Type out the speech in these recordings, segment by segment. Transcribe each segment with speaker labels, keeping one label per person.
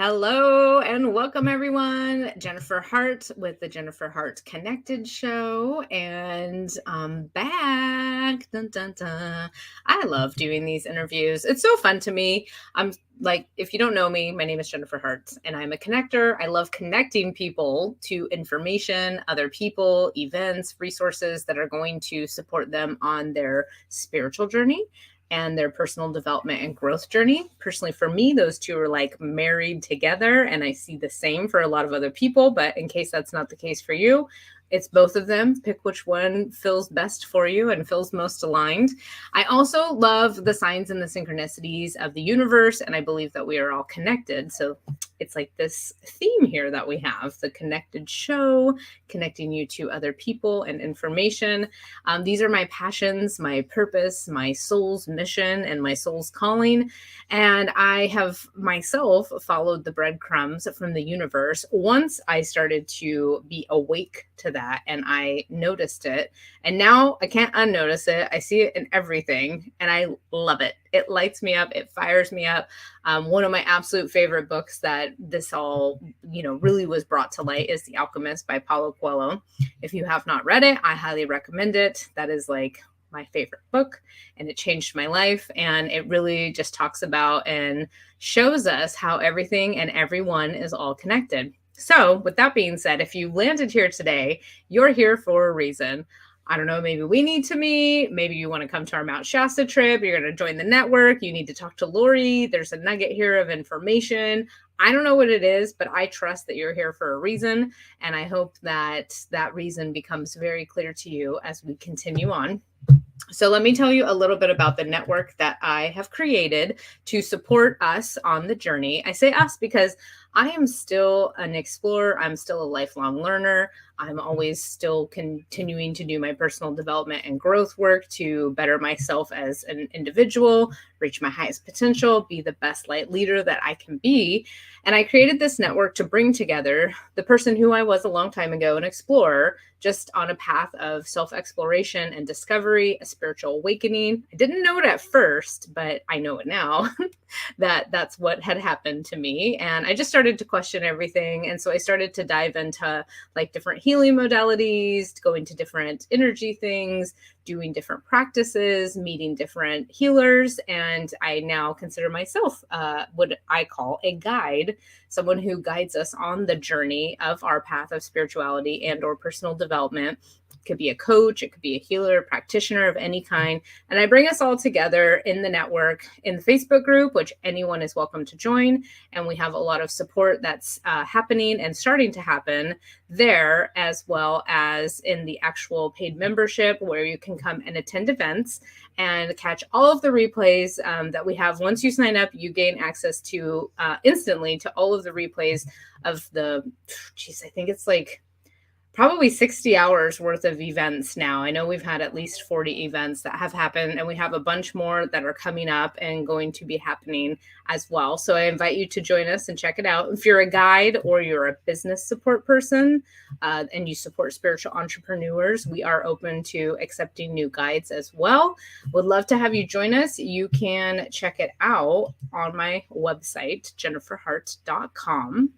Speaker 1: Hello and welcome everyone. Jennifer Hart with the Jennifer Hart Connected Show, and I'm back. Dun, dun, dun. I love doing these interviews. It's so fun to me. I'm like, if you don't know me, my name is Jennifer Hart and I'm a connector. I love connecting people to information, other people, events, resources that are going to support them on their spiritual journey and their personal development and growth journey. Personally, for me, those two are like married together, and I see the same for a lot of other people. But in case that's not the case for you, it's both of them. Pick which one feels best for you and feels most aligned. I also love the signs and the synchronicities of the universe, and I believe that we are all connected. So it's like this theme here that we have, the connected show, connecting you to other people and information. These are my passions, my purpose, my soul's mission, and my soul's calling. And I have myself followed the breadcrumbs from the universe once I started to be awake to that and I noticed it. And now I can't unnotice it. I see it in everything and I love it. It lights me up. It fires me up. One of my absolute favorite books that this all, really was brought to light is The Alchemist by Paulo Coelho. If you have not read it, I highly recommend it. That is like my favorite book, and it changed my life. And it really just talks about and shows us how everything and everyone is all connected. So with that being said, if you landed here today, you're here for a reason. I don't know, maybe we need to meet. Maybe you want to come to our Mount Shasta trip. You're going to join the network. You need to talk to Lorie. There's a nugget here of information. I don't know what it is, but I trust that you're here for a reason. And I hope that that reason becomes very clear to you as we continue on. So let me tell you a little bit about the network that I have created to support us on the journey. I say us because I am still an explorer. I'm still a lifelong learner. I'm always still continuing to do my personal development and growth work to better myself as an individual, reach my highest potential, be the best light leader that I can be. And I created this network to bring together the person who I was a long time ago, an explorer, just on a path of self-exploration and discovery, a spiritual awakening. I didn't know it at first, but I know it now that that's what had happened to me. And I just started to question everything. And so I started to dive into like different healing modalities, going to different energy things, doing different practices, meeting different healers. And I now consider myself what I call a guide, someone who guides us on the journey of our path of spirituality and or personal development. It could be a coach, it could be a healer, practitioner of any kind. And I bring us all together in the network, in the Facebook group, which anyone is welcome to join. And we have a lot of support that's happening and starting to happen there, as well as in the actual paid membership where you can come and attend events and catch all of the replays that we have. Once you sign up, you gain access to instantly to all of the replays of the, I think it's like probably 60 hours worth of events now. I know we've had at least 40 events that have happened, and we have a bunch more that are coming up and going to be happening as well. So I invite you to join us and check it out. If you're a guide or you're a business support person and you support spiritual entrepreneurs, we are open to accepting new guides as well. Would love to have you join us. You can check it out on my website, jenniferhart.com.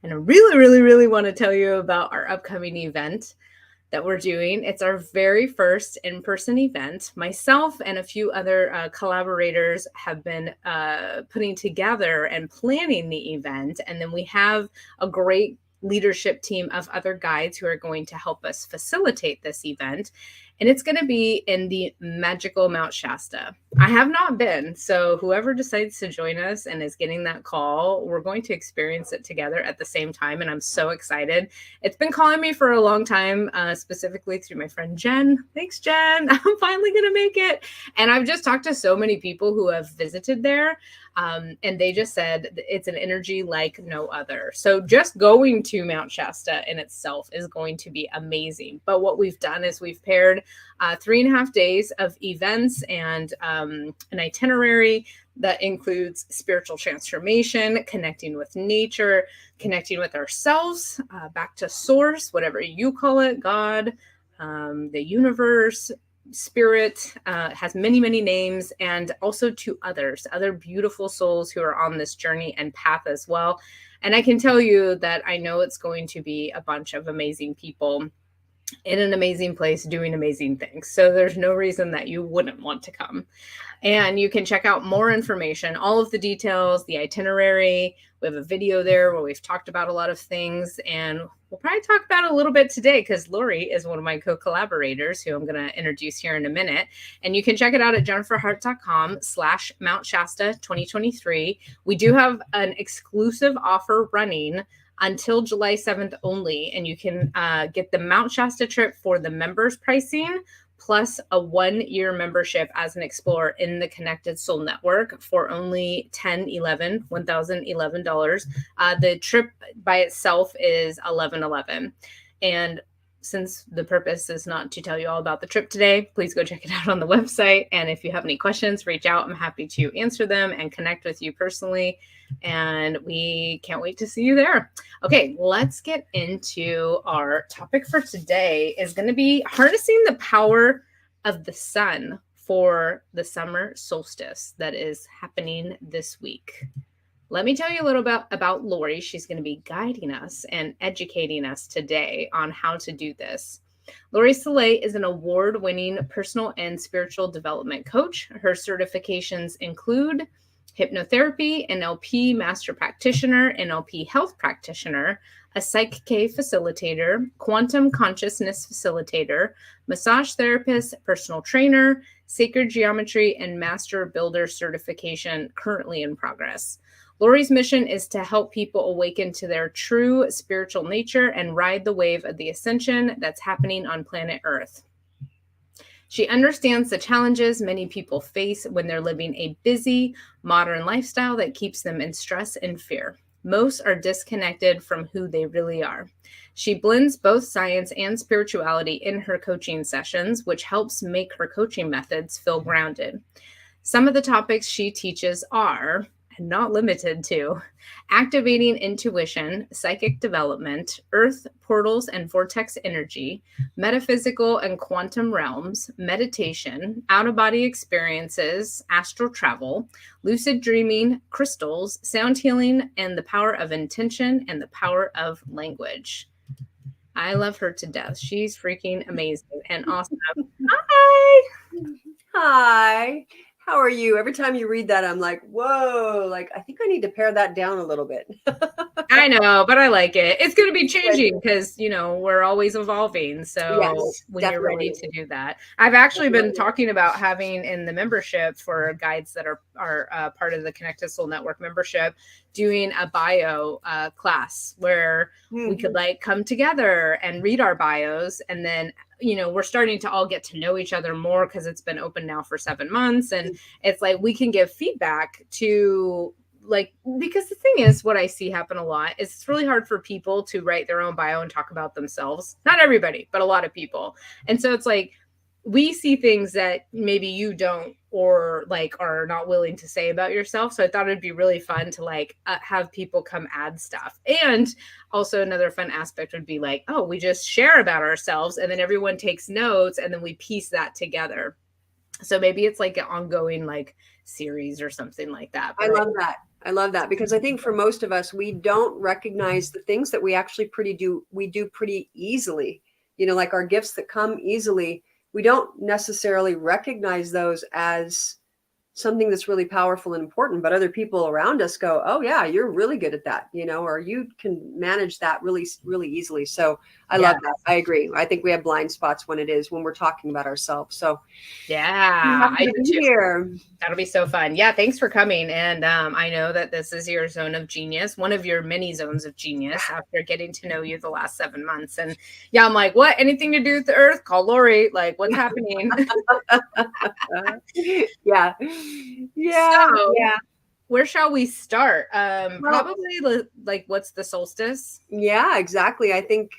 Speaker 1: And I really, really, really want to tell you about our upcoming event that we're doing. It's our very first in-person event. Myself and a few other collaborators have been putting together and planning the event. And then we have a great leadership team of other guides who are going to help us facilitate this event. And it's going to be in the magical Mount Shasta. I have not been, so whoever decides to join us and is getting that call, we're going to experience it together at the same time, and I'm so excited. It's been calling me for a long time, specifically through my friend Jen. Thanks, Jen. I'm finally going to make it. And I've just talked to so many people who have visited there, and they just said it's an energy like no other. So just going to Mount Shasta in itself is going to be amazing. But what we've done is we've paired 3.5 days of events and an itinerary that includes spiritual transformation, connecting with nature, connecting with ourselves, back to source, whatever you call it, God, the universe, spirit, has many, many names, and also to other beautiful souls who are on this journey and path as well. And I can tell you that I know it's going to be a bunch of amazing people in an amazing place doing amazing things. So there's no reason that you wouldn't want to come. And you can check out more information, all of the details, the itinerary. We have a video there where we've talked about a lot of things, and we'll probably talk about it a little bit today because Lorie is one of my co-collaborators who I'm going to introduce here in a minute. And you can check it out at jenniferhart.com/Mount Shasta 2023. We do have an exclusive offer running until July 7th only, and you can get the Mount Shasta trip for the members pricing plus a 1-year membership as an explorer in the Connected Soul Network for only $1,011. The trip by itself is $1,111. And since the purpose is not to tell you all about the trip today, please go check it out on the website. And if you have any questions, reach out. I'm happy to answer them and connect with you personally. And we can't wait to see you there. Okay, let's get into our topic for today. Is going to be harnessing the power of the sun for the summer solstice that is happening this week. Let me tell you a little bit about Lorie. She's going to be guiding us and educating us today on how to do this. Lorie Solay is an award-winning personal and spiritual development coach. Her certifications include hypnotherapy, NLP master practitioner, NLP health practitioner, a 𝐂𝐭 facilitator, quantum consciousness facilitator, massage therapist, personal trainer, sacred geometry, and master builder certification currently in progress. Lorie's mission is to help people awaken to their true spiritual nature and ride the wave of the ascension that's happening on planet Earth. She understands the challenges many people face when they're living a busy, modern lifestyle that keeps them in stress and fear. Most are disconnected from who they really are. She blends both science and spirituality in her coaching sessions, which helps make her coaching methods feel grounded. Some of the topics she teaches are, and not limited to, activating intuition, psychic development, earth portals and vortex energy, metaphysical and quantum realms, meditation, out-of-body experiences, astral travel, lucid dreaming, crystals, sound healing, and the power of intention and the power of language. I love her to death. She's freaking amazing and awesome. Hi!
Speaker 2: Hi. How are you? Every time you read that, I'm like, whoa, like, I think I need to pare that down a little bit.
Speaker 1: I know, but I like it. It's going to be changing because, you know, we're always evolving. So
Speaker 2: Yes,
Speaker 1: when
Speaker 2: definitely.
Speaker 1: you're ready to do that, I've actually been talking about having in the membership for guides that are part of the Connected Soul Network membership, doing a bio class where we could like come together and read our bios. And then, you know, we're starting to all get to know each other more because it's been open now for 7 months. And it's like we can give feedback to, like, because the thing is, what I see happen a lot is it's really hard for people to write their own bio and talk about themselves. Not everybody, but a lot of people. And so it's like, we see things that maybe you don't, or like are not willing to say about yourself. So I thought it'd be really fun to like have people come add stuff. And also another fun aspect would be like, oh, we just share about ourselves and then everyone takes notes and then we piece that together. So maybe it's like an ongoing like series or something like that.
Speaker 2: But I love that. I love that because I think for most of us, we don't recognize the things that we actually we do pretty easily. You know, like our gifts that come easily. We don't necessarily recognize those as something that's really powerful and important, but other people around us go, oh yeah, you're really good at that, you know, or you can manage that really, really easily. So I love that. I agree. I think we have blind spots when we're talking about ourselves. So
Speaker 1: yeah, I do too.
Speaker 2: Here.
Speaker 1: That'll be so fun. Yeah, thanks for coming. And I know that this is your zone of genius, one of your many zones of genius after getting to know you the last 7 months. And yeah, I'm like, what? Anything to do with the earth? Call Lorie. Like, what's happening?
Speaker 2: Yeah.
Speaker 1: So, where shall we start? Probably like, what's the solstice?
Speaker 2: Yeah, exactly. I think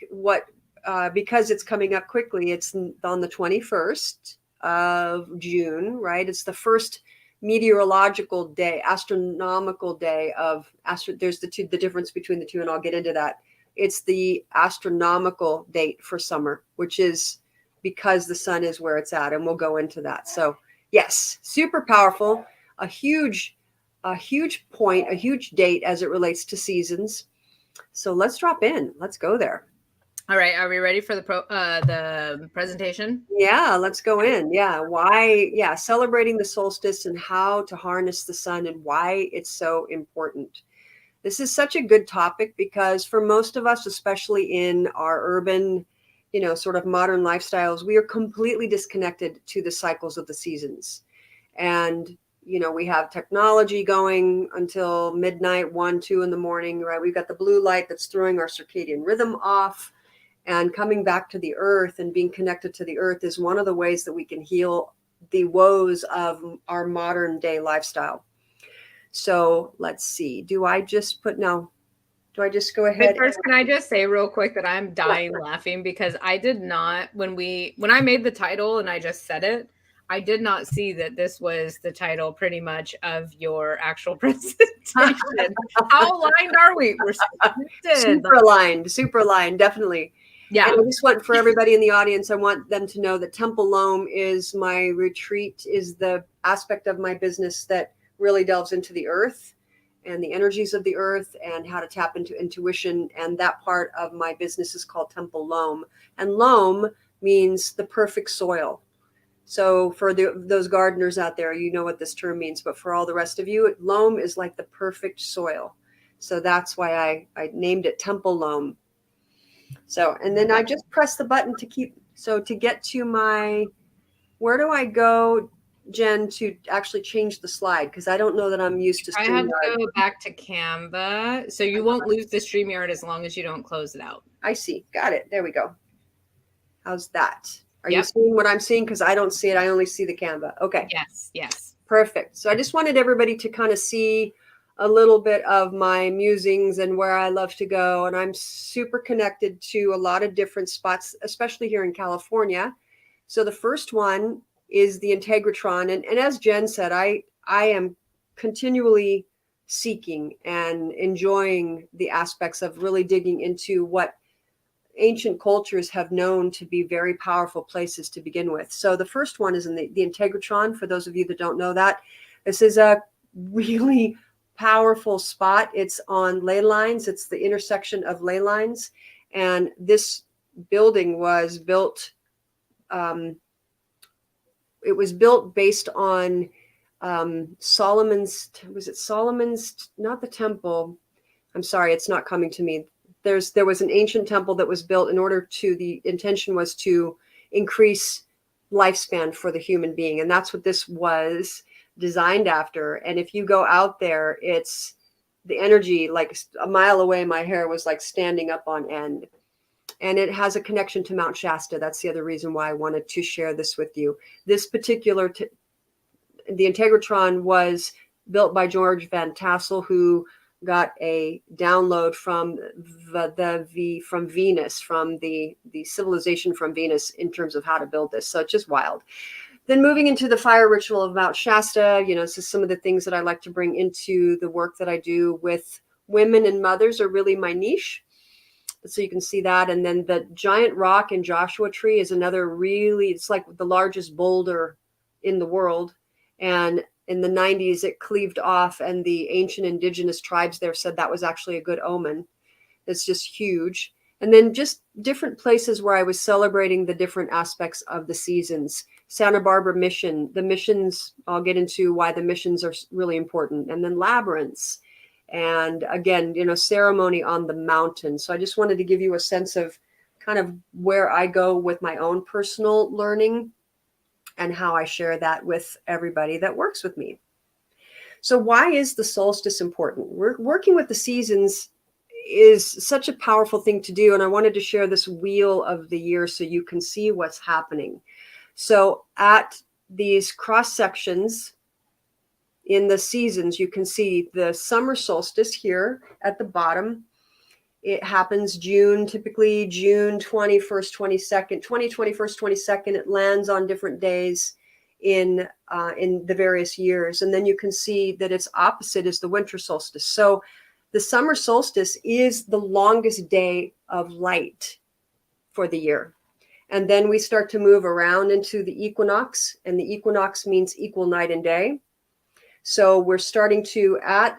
Speaker 2: because it's coming up quickly, it's on the 21st of June, right? It's the first meteorological day, astronomical day of there's the difference between the two, and I'll get into that. It's the astronomical date for summer, which is because the sun is where it's at. And we'll go into that. So yes, super powerful, a huge point, a huge date as it relates to seasons. So let's drop in. Let's go there.
Speaker 1: All right. Are we ready for the presentation?
Speaker 2: Yeah, let's go in. Yeah. Why? Yeah. Celebrating the solstice and how to harness the sun and why it's so important. This is such a good topic because for most of us, especially in our urban, sort of modern lifestyles, we are completely disconnected to the cycles of the seasons. And, we have technology going until midnight, 1, 2 in the morning, right? We've got the blue light that's throwing our circadian rhythm off. And coming back to the earth and being connected to the earth is one of the ways that we can heal the woes of our modern day lifestyle. So let's see. Do I just go ahead?
Speaker 1: But first, can I just say real quick that I'm dying laughing because I did not, when I made the title and I just said it, I did not see that this was the title pretty much of your actual presentation. How aligned are we? We're
Speaker 2: super aligned, definitely.
Speaker 1: Yeah.
Speaker 2: And I just want for everybody in the audience, I want them to know that Temple Loam is my retreat, is the aspect of my business that really delves into the earth and the energies of the earth and how to tap into intuition. And that part of my business is called Temple Loam. And loam means the perfect soil. So for those gardeners out there, you know what this term means. But for all the rest of you, loam is like the perfect soil. So that's why I named it Temple Loam. So, and then I just press the button to get to where do I go, Jen, to actually change the slide? Because I don't know that I'm used to StreamYard.
Speaker 1: I have to go back to Canva. So you won't lose the StreamYard as long as you don't close it out.
Speaker 2: I see. Got it. There we go. How's that? Are you seeing what I'm seeing? Because I don't see it. I only see the Canva. Okay.
Speaker 1: Yes.
Speaker 2: Perfect. So I just wanted everybody to kind of see a little bit of my musings and where I love to go. And I'm super connected to a lot of different spots, especially here in California. So the first one is the Integratron. And as Jen said, I am continually seeking and enjoying the aspects of really digging into what ancient cultures have known to be very powerful places to begin with. So the first one is in the Integratron. For those of you that don't know that, this is a really powerful spot. It's on ley lines. It's the intersection of ley lines. And this building was built, it was built based on Solomon's, not the temple. I'm sorry, it's not coming to me. There was an ancient temple that was built in order to, the intention was to increase lifespan for the human being. And that's what this was designed after. And if you go out there, it's the energy, like a mile away, my hair was like standing up on end. And it has a connection to Mount Shasta. That's the other reason why I wanted to share this with you. This particular, the Integratron was built by George Van Tassel, who got a download from from Venus, from the civilization from Venus in terms of how to build this. So it's just wild. Then moving into the fire ritual of Mount Shasta, this is some of the things that I like to bring into the work that I do with women and mothers are really my niche. So you can see that. And then the giant rock in Joshua Tree is another it's like the largest boulder in the world. And in the 90s, it cleaved off, and the ancient indigenous tribes there said that was actually a good omen. It's just huge. And then just different places where I was celebrating the different aspects of the seasons. Santa Barbara Mission, the missions, I'll get into why the missions are really important. And then labyrinths. And again, ceremony on the mountain. So I just wanted to give you a sense of kind of where I go with my own personal learning and how I share that with everybody that works with me. So why is the solstice important? Working with the seasons is such a powerful thing to do. And I wanted to share this wheel of the year so you can see what's happening. So at these cross sections in the seasons, you can see the summer solstice here at the bottom. It happens typically June 21st, 22nd, 21st, 22nd. It lands on different days in the various years. And then you can see that its opposite is the winter solstice. So the summer solstice is the longest day of light for the year. And then we start to move around into the equinox, and the equinox means equal night and day. So we're starting to, at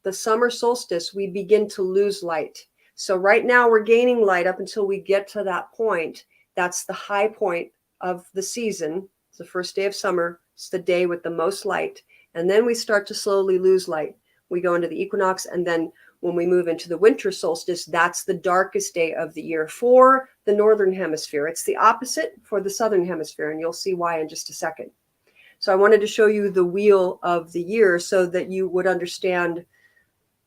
Speaker 2: the summer solstice, we begin to lose light. So right now we're gaining light up until we get to that point. That's the high point of the season. It's the first day of summer. It's the day with the most light. And then we start to slowly lose light. We go into the equinox, and then when we move into the winter solstice, that's the darkest day of the year for the northern hemisphere. It's the opposite for the southern hemisphere, and you'll see why in just a second. So I wanted to show you the wheel of the year so that you would understand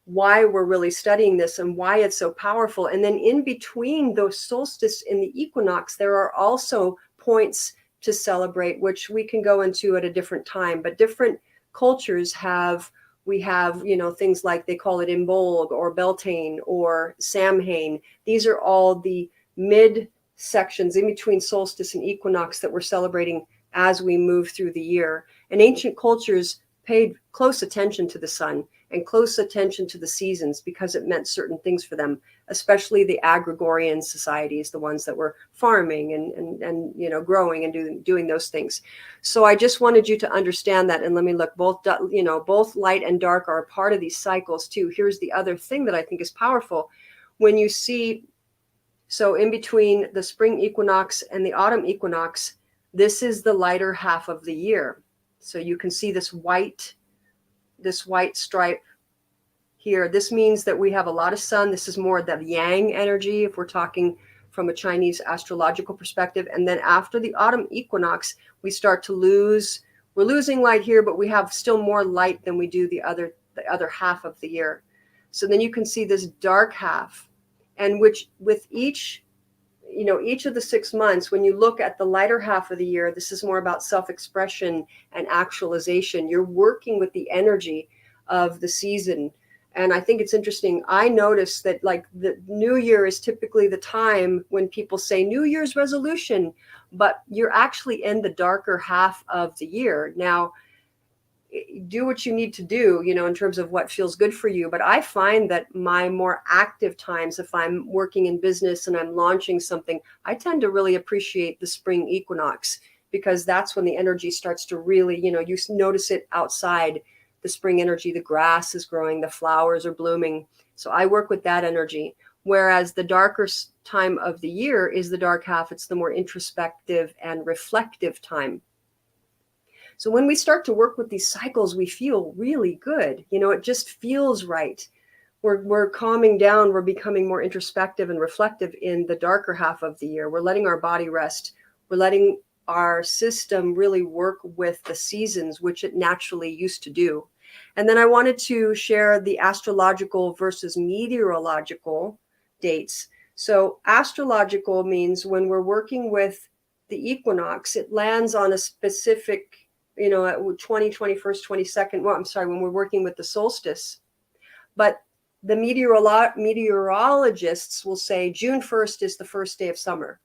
Speaker 2: why we're really studying this and why it's so powerful. And then in between the solstice and the equinox, there are also points to celebrate, which we can go into at a different time. But different cultures have, we have, you know, things like they call it Imbolg or Beltane or Samhain. These are all the mid sections in between solstice and equinox that we're celebrating as we move through the year. And ancient cultures paid close attention to the sun and close attention to the seasons because it meant certain things for them, especially the agrarian societies, the ones that were farming and you know, growing and doing those things. So I just wanted you to understand that. And let me look, both, you know, both light and dark are a part of these cycles too. Here's the other thing that I think is powerful. When you see, so in between the spring equinox and the autumn equinox, this is the lighter half of the year. So you can see this white stripe here. This means that we have a lot of sun. This is more the yang energy if we're talking from a Chinese astrological perspective. And then after the autumn equinox, we start to lose, we're losing light here, but we have still more light than we do the other half of the year. So then you can see this dark half, and which with each, you know, each of the 6 months, when you look at the lighter half of the year, this is more about self-expression and actualization. You're working with the energy of the season. And I think it's interesting. I noticed that like the new year is typically the time when people say New Year's resolution, but you're actually in the darker half of the year. Now, do what you need to do, you know, in terms of what feels good for you. But I find that my more active times, if I'm working in business and I'm launching something, I tend to really appreciate the spring equinox, because that's when the energy starts to really, you know, you notice it outside, the spring energy, the grass is growing, the flowers are blooming. So I work with that energy. Whereas the darker time of the year is the dark half. It's the more introspective and reflective time. So when we start to work with these cycles, we feel really good. You know, it just feels right. We're calming down. We're becoming more introspective and reflective in the darker half of the year. We're letting our body rest. We're letting our system really work with the seasons, which it naturally used to do. And then I wanted to share the astrological versus meteorological dates. So astrological means when we're working with the equinox, it lands on a specific, you know, at 20, 21st, 22nd. Well, I'm sorry, when we're working with the solstice. But the meteorologists will say June 1st is the first day of summer.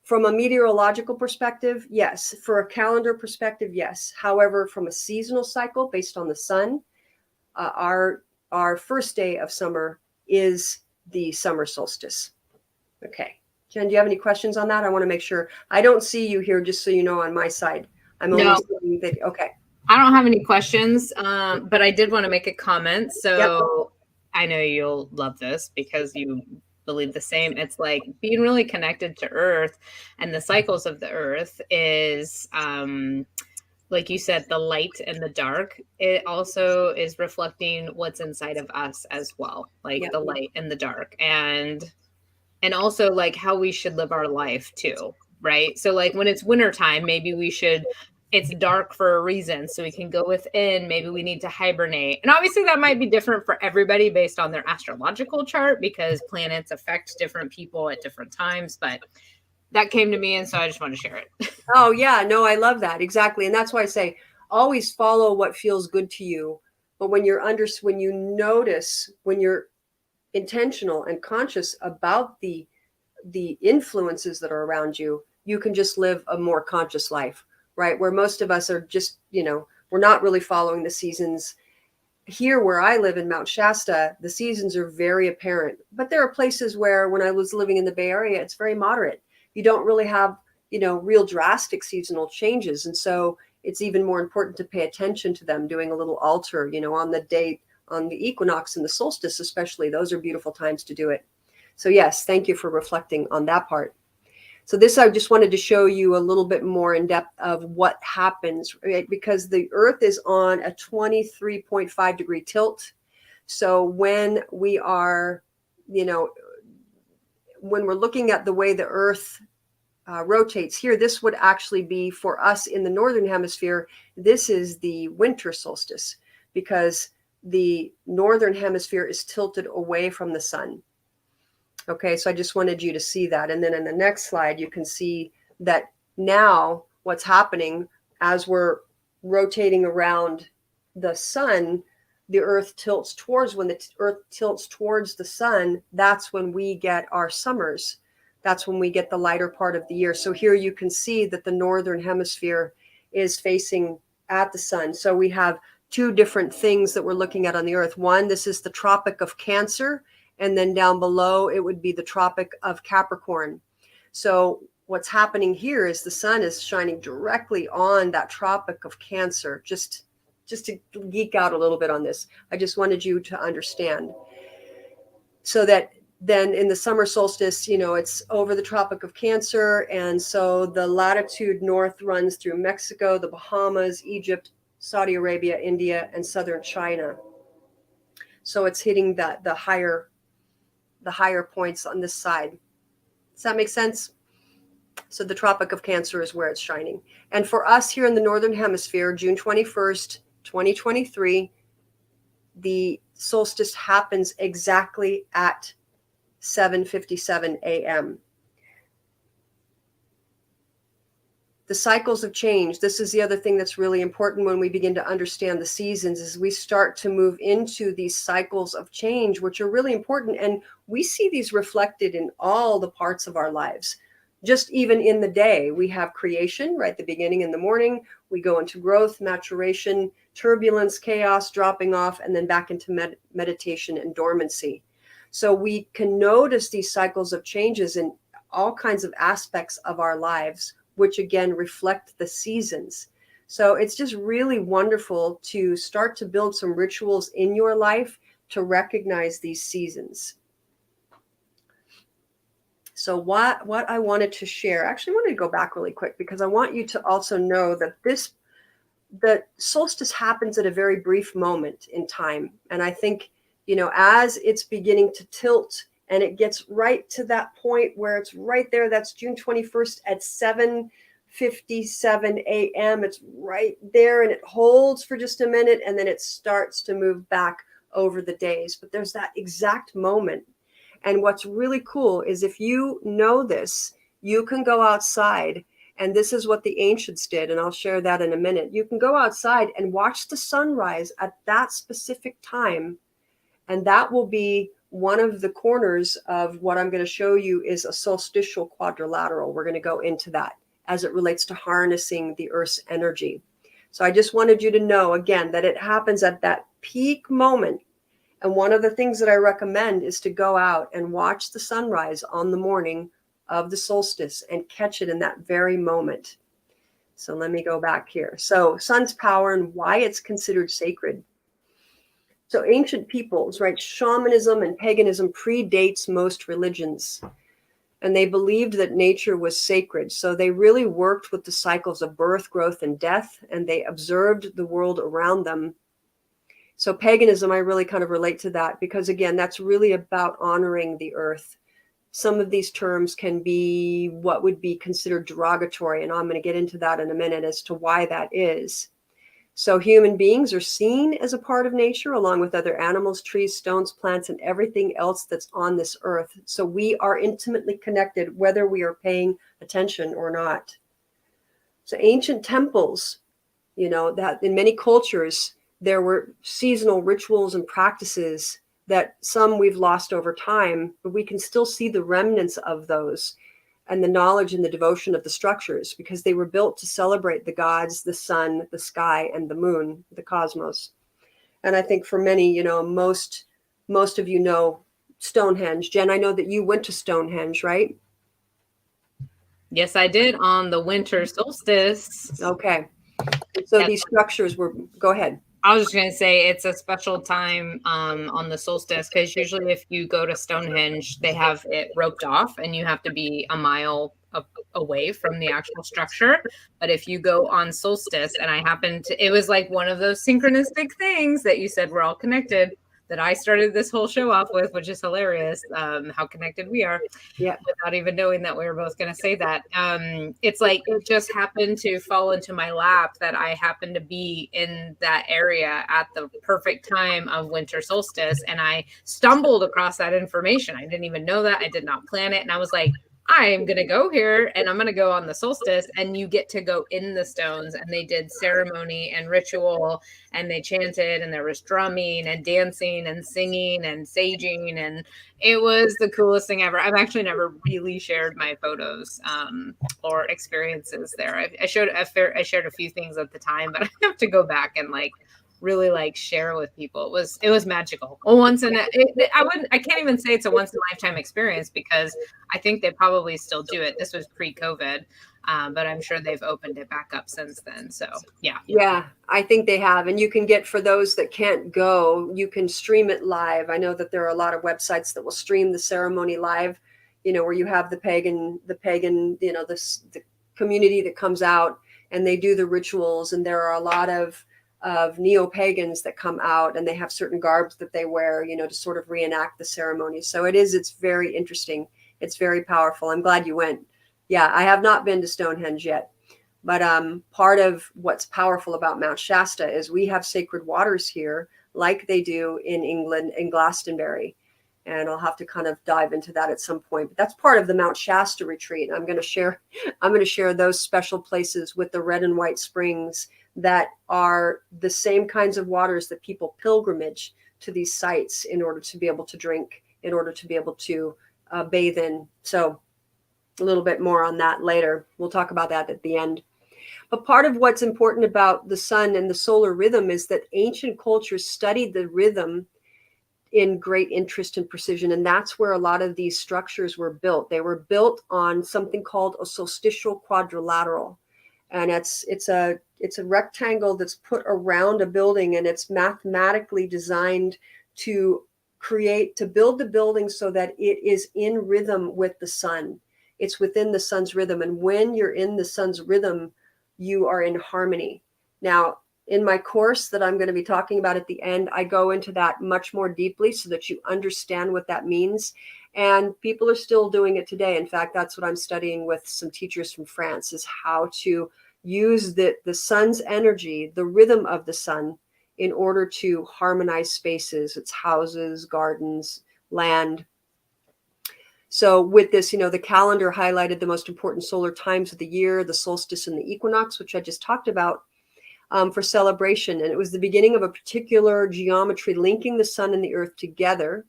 Speaker 2: From a meteorological perspective, yes. For a calendar perspective, yes. However, from a seasonal cycle based on the sun, our first day of summer is the summer solstice. Okay. Jen, do you have any questions on that? I want to make sure. I don't see you here, just so you know, on my side. I'm only seeing video. Okay.
Speaker 1: I don't have any questions, but I did want to make a comment. So I know you'll love this because you believe the same. It's like being really connected to Earth and the cycles of the Earth is, like you said, the light and the dark. It also is reflecting what's inside of us as well, like the light and the dark, and also like how we should live our life too, right? So like when it's wintertime, maybe it's dark for a reason, so we can go within. Maybe we need to hibernate. And obviously that might be different for everybody based on their astrological chart, because planets affect different people at different times. But that came to me, and so I just want to share it.
Speaker 2: Oh yeah, no, I love that. Exactly. And that's why I say always follow what feels good to you. But when you're when you're intentional and conscious about the influences that are around you, you can just live a more conscious life. Right? Where most of us are just, you know, we're not really following the seasons. Here where I live in Mount Shasta, the seasons are very apparent. But there are places where when I was living in the Bay Area, it's very moderate. you don't really have, real drastic seasonal changes. And so it's even more important to pay attention to them, doing a little altar, on the date, on the equinox and the solstice, especially. Those are beautiful times to do it. So yes, thank you for reflecting on that part. So this, I just wanted to show you a little bit more in depth of what happens, right? Because the Earth is on a 23.5 degree tilt. So when we are, when we're looking at the way the Earth rotates here, this would actually be, for us in the Northern Hemisphere, this is the winter solstice, because the Northern Hemisphere is tilted away from the sun. Okay, so I just wanted you to see that. And then in the next slide, you can see that now what's happening as we're rotating around the sun, the Earth tilts towards, when the Earth tilts towards the sun, that's when we get our summers. That's when we get the lighter part of the year. So here you can see that the Northern Hemisphere is facing at the sun. So we have two different things that we're looking at on the Earth. One, this is the Tropic of Cancer. And then down below, it would be the Tropic of Capricorn. So what's happening here is the sun is shining directly on that Tropic of Cancer. Just to geek out a little bit on this, I just wanted you to understand. So that then in the summer solstice, it's over the Tropic of Cancer. And so the latitude north runs through Mexico, the Bahamas, Egypt, Saudi Arabia, India, and southern China. So it's hitting the higher points on this side. Does that make sense? So the Tropic of Cancer is where it's shining. And for us here in the Northern Hemisphere, June 21st, 2023, the solstice happens exactly at 7:57 a.m. The cycles of change. This is the other thing that's really important when we begin to understand the seasons, is we start to move into these cycles of change, which are really important. And we see these reflected in all the parts of our lives. Just even in the day, we have creation, right? The beginning in the morning, we go into growth, maturation, turbulence, chaos, dropping off, and then back into meditation and dormancy. So we can notice these cycles of changes in all kinds of aspects of our lives, which again reflect the seasons. So it's just really wonderful to start to build some rituals in your life to recognize these seasons. So what I wanted to share, actually I wanted to go back really quick, because I want you to also know that the solstice happens at a very brief moment in time. And I think, as it's beginning to tilt, and it gets right to that point where it's right there, that's June 21st at 7:57 a.m. It's right there, and it holds for just a minute, and then it starts to move back over the days. But there's that exact moment. And what's really cool is, if you know this, you can go outside, and this is what the ancients did, and I'll share that in a minute. You can go outside and watch the sunrise at that specific time, and that will be one of the corners of what I'm going to show you is a solstitial quadrilateral. We're going to go into that as it relates to harnessing the Earth's energy. So I just wanted you to know, again, that it happens at that peak moment. And one of the things that I recommend is to go out and watch the sunrise on the morning of the solstice and catch it in that very moment. So let me go back here. So sun's power and why it's considered sacred. So ancient peoples, right, shamanism and paganism predates most religions. And they believed that nature was sacred. So they really worked with the cycles of birth, growth, and death, and they observed the world around them. So paganism, I really kind of relate to that, because again, that's really about honoring the earth. Some of these terms can be what would be considered derogatory, and I'm going to get into that in a minute as to why that is. So human beings are seen as a part of nature, along with other animals, trees, stones, plants, and everything else that's on this earth. So we are intimately connected, whether we are paying attention or not. So ancient temples, that in many cultures, there were seasonal rituals and practices that some we've lost over time, but we can still see the remnants of those, and the knowledge and the devotion of the structures, because they were built to celebrate the gods, the sun, the sky, and the moon, the cosmos. And I think for many, most of you know Stonehenge. Jen, I know that you went to Stonehenge, right?
Speaker 1: Yes, I did on the winter solstice.
Speaker 2: Okay. So
Speaker 1: Yes.
Speaker 2: these structures were, go ahead.
Speaker 1: I was just going to say it's a special time on the solstice because usually if you go to Stonehenge, they have it roped off and you have to be a mile away from the actual structure. But if you go on solstice, and I happened to, it was like one of those synchronistic things that you said we're all connected that I started this whole show off with, which is hilarious, how connected we are
Speaker 2: Yeah.
Speaker 1: without even knowing that we were both going to say that. It's like it just happened to fall into my lap that I happened to be in that area at the perfect time of winter solstice. And I stumbled across that information. I didn't even know that. I did not plan it. And I was like, I am going to go here and I'm going to go on the solstice. And you get to go in the stones. And they did ceremony and ritual and they chanted and there was drumming and dancing and singing and saging. And it was the coolest thing ever. I've actually never really shared my photos or experiences there. I shared a few things at the time, but I have to go back and like really like share with people. It was magical. I can't even say it's a once in a lifetime experience because I think they probably still do it. This was pre-COVID, but I'm sure they've opened it back up since then. So yeah.
Speaker 2: Yeah, I think they have. And you can get, for those that can't go, you can stream it live. I know that there are a lot of websites that will stream the ceremony live, where you have the pagan, the community that comes out and they do the rituals. And there are a lot of neo-pagans that come out and they have certain garbs that they wear, to sort of reenact the ceremony. So it's very interesting. It's very powerful. I'm glad you went. Yeah, I have not been to Stonehenge yet. But part of what's powerful about Mount Shasta is we have sacred waters here, like they do in England, in Glastonbury. And I'll have to kind of dive into that at some point. But that's part of the Mount Shasta retreat. I'm going to share those special places with the red and white springs that are the same kinds of waters that people pilgrimage to these sites in order to be able to drink, in order to be able to bathe in. So a little bit more on that later. We'll talk about that at the end. But part of what's important about the sun and the solar rhythm is that ancient cultures studied the rhythm in great interest and precision. And that's where a lot of these structures were built. They were built on something called a solstitial quadrilateral. And it's a rectangle that's put around a building, and it's mathematically designed to build the building so that it is in rhythm with the sun. It's within the sun's rhythm. And when you're in the sun's rhythm, you are in harmony. Now, in my course that I'm going to be talking about at the end, I go into that much more deeply so that you understand what that means. And people are still doing it today. In fact, that's what I'm studying with some teachers from France, is how to use the sun's energy, the rhythm of the sun, in order to harmonize spaces. It's houses, gardens, land. So with this, the calendar highlighted the most important solar times of the year, the solstice and the equinox, which I just talked about, for celebration. And it was the beginning of a particular geometry linking the sun and the earth together,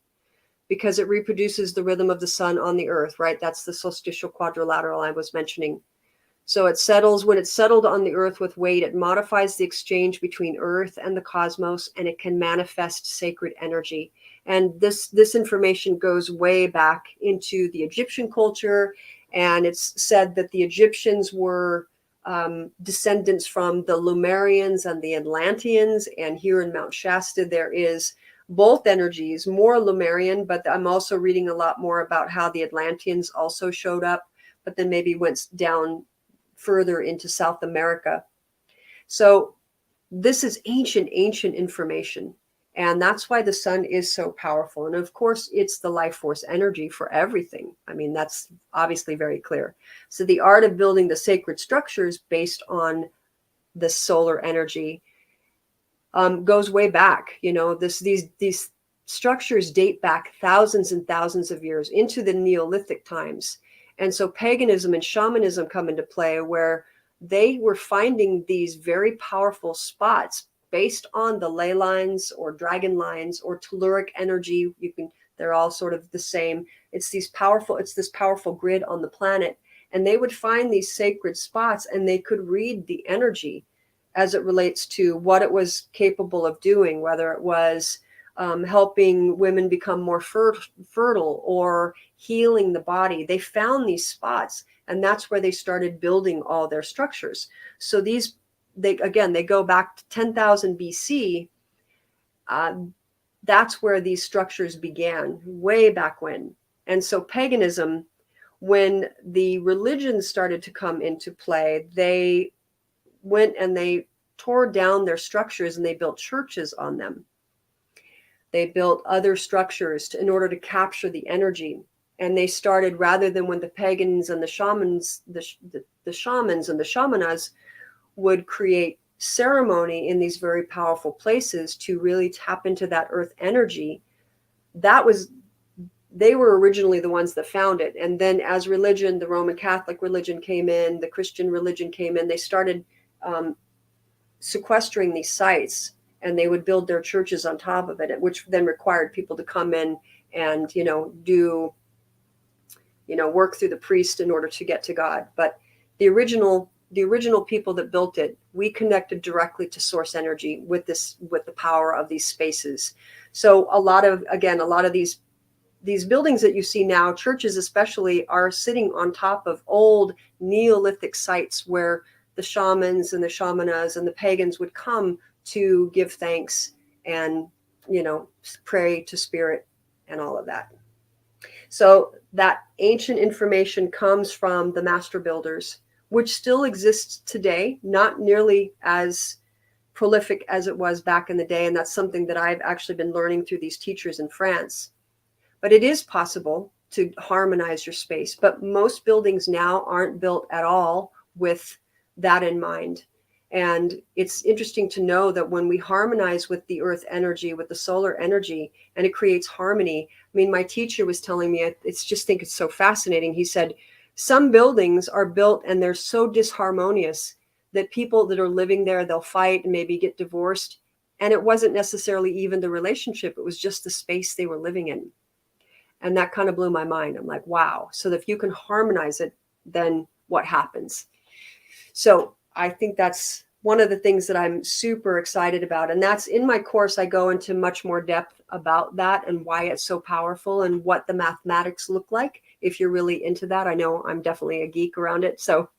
Speaker 2: because it reproduces the rhythm of the sun on the earth, right? That's the solstitial quadrilateral I was mentioning. So when it's settled on the earth with weight, it modifies the exchange between earth and the cosmos, and it can manifest sacred energy. And this information goes way back into the Egyptian culture. And it's said that the Egyptians were descendants from the Lemurians and the Atlanteans. And here in Mount Shasta, there is both energies, more Lemurian, but I'm also reading a lot more about how the Atlanteans also showed up, but then maybe went down further into South America. So this is ancient information. And that's why the sun is so powerful. And of course, it's the life force energy for everything. I mean, that's obviously very clear. So the art of building the sacred structures based on the solar energy goes way back. These structures date back thousands and thousands of years into the Neolithic times. And so paganism and shamanism come into play, where they were finding these very powerful spots based on the ley lines or dragon lines or telluric energy. They're all sort of the same. It's this powerful grid on the planet. And they would find these sacred spots, and they could read the energy as it relates to what it was capable of doing, whether it was helping women become more fertile, or healing the body. They found these spots, and that's where they started building all their structures. So they go back to 10,000 BC. That's where these structures began, way back when. And so paganism, when the religions started to come into play, they went and they tore down their structures and they built churches on them. They built other structures in order to capture the energy. And they started, rather than when the pagans and the shamans, the shamans and the shamanas would create ceremony in these very powerful places to really tap into that earth energy, they were originally the ones that found it. And then as religion, the Roman Catholic religion came in, the Christian religion came in, they started sequestering these sites, and they would build their churches on top of it, which then required people to come in and, do, work through the priest in order to get to God. But the original people that built it, we connected directly to source energy with the power of these spaces. So a lot of these buildings that you see now, churches especially, are sitting on top of old Neolithic sites where the shamans and the shamanas and the pagans would come to give thanks and, pray to spirit and all of that. So that ancient information comes from the master builders, which still exists today, not nearly as prolific as it was back in the day. And that's something that I've actually been learning through these teachers in France. But it is possible to harmonize your space. But most buildings now aren't built at all with that in mind. And it's interesting to know that when we harmonize with the earth energy, with the solar energy, and it creates harmony. I mean, my teacher was telling me, think it's so fascinating. He said, some buildings are built and they're so disharmonious that people that are living there, they'll fight and maybe get divorced. And it wasn't necessarily even the relationship. It was just the space they were living in. And that kind of blew my mind. I'm like, wow. So if you can harmonize it, then what happens? So I think that's one of the things that I'm super excited about. And that's in my course. I go into much more depth about that and why it's so powerful and what the mathematics look like. If you're really into that, I know I'm definitely a geek around it. So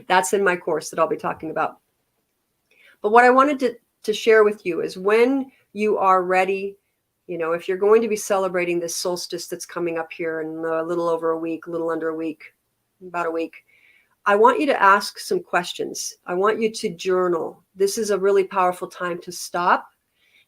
Speaker 2: that's in my course that I'll be talking about. But what I wanted to share with you is when you are ready, if you're going to be celebrating this solstice that's coming up here in a little over a week, a little under a week, about a week, I want you to ask some questions. I want you to journal. This is a really powerful time to stop.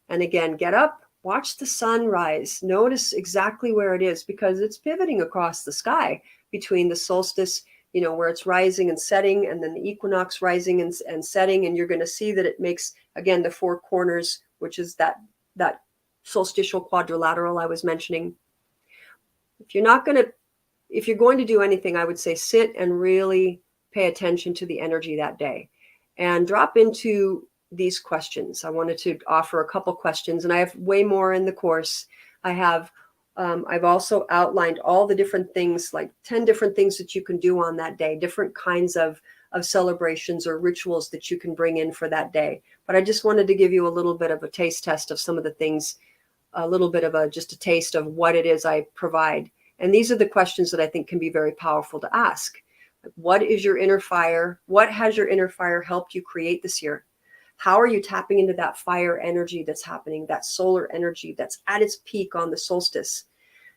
Speaker 2: And again, get up, watch the sun rise, notice exactly where it is, because it's pivoting across the sky between the solstice, where it's rising and setting, and then the equinox rising and setting. And you're going to see that it makes, again, the four corners, which is that solstitial quadrilateral I was mentioning. If you're going to do anything, I would say sit and really pay attention to the energy that day and drop into these questions. I wanted to offer a couple questions, and I have way more in the course. I've also outlined all the different things, like 10 different things that you can do on that day, different kinds of celebrations or rituals that you can bring in for that day. But I just wanted to give you a little bit of a taste test of some of the things, a little bit of just a taste of what it is I provide. And these are the questions that I think can be very powerful to ask. What is your inner fire? What has your inner fire helped you create this year? How are you tapping into that fire energy that's happening, that solar energy that's at its peak on the solstice?